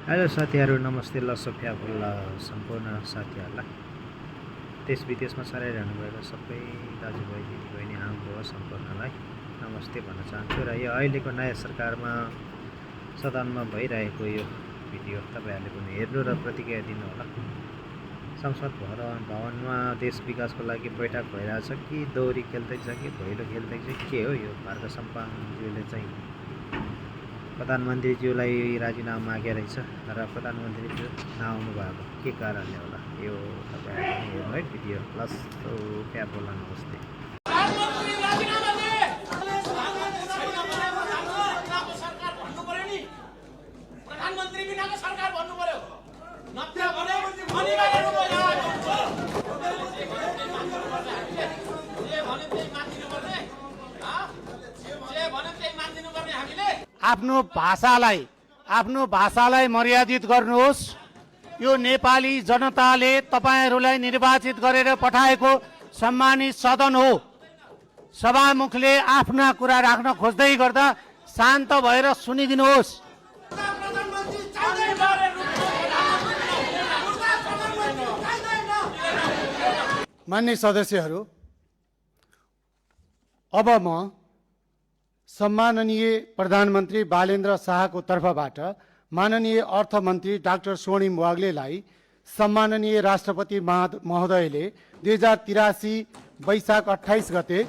Hello साथीहरू, नमस्ते। Sophia बोल्ला सम्पूर्ण साथीहरूलाई, देश विदेशमा छराइरहनु भएको सबै दाजुभाइ दिदीबहिनी आमा बुवा सम्पूर्णलाई नमस्ते भन्न चाहन्छु। र यो अहिलेको नयाँ सरकारमा सदनमा भइरहेको यो भिडियो तपाईँहरूले पनि हेर्नु र प्रतिक्रिया दिनुहोला। संसद भवनमा देश विकासको लागि बैठक भइरहेछ कि दौरी खेल्दैछ कि भैलो खेल्दैछ के हो यो? भारत सम्पाङज्यूले चाहिँ प्रधानमन्त्रीज्यूलाई राजीनामा मागे रहेछ र प्रधानमन्त्रीज्यू नआउनु भएको के कारणले होला? यो तपाईँहरूले हेर्नु है भिडियो। प्लस क्या बोल्न नमस्ते। आफ्नो भाषालाई मर्यादित गर्नुहोस्। यो नेपाली जनताले तपाईहरूलाई निर्वाचित गरेर पठाएको सम्मानित सदन हो। सभामुखले आफ्ना कुरा राख्न खोज्दै गर्दा शान्त भएर सुनिदिनुहोस्। मान्य सदस्यहरू, अब म सम्माननीय प्रधानमन्त्री बालेन्द्र शाहको तर्फबाट माननीय अर्थमन्त्री डाक्टर स्वर्णिम वाग्लेलाई सम्माननीय राष्ट्रपति महोदयले 2083 वैशाख 28 गते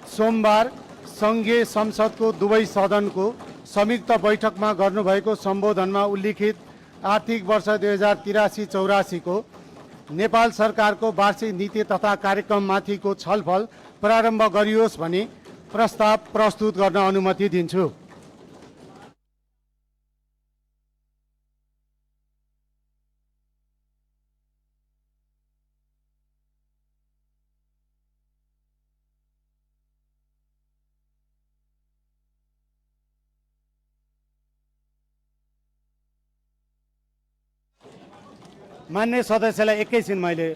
सोमबार सङ्घीय संसदको दुवै सदनको संयुक्त बैठकमा गर्नुभएको सम्बोधनमा उल्लिखित आर्थिक वर्ष 2083-84 को नेपाल सरकारको वार्षिक नीति तथा कार्यक्रममाथिको छलफल प्रारम्भ गरियोस् भनी प्रस्ताव प्रस्तुत गर्न अनुमति दिन्छु। मान्य सदस्यलाई एकैछिन मैले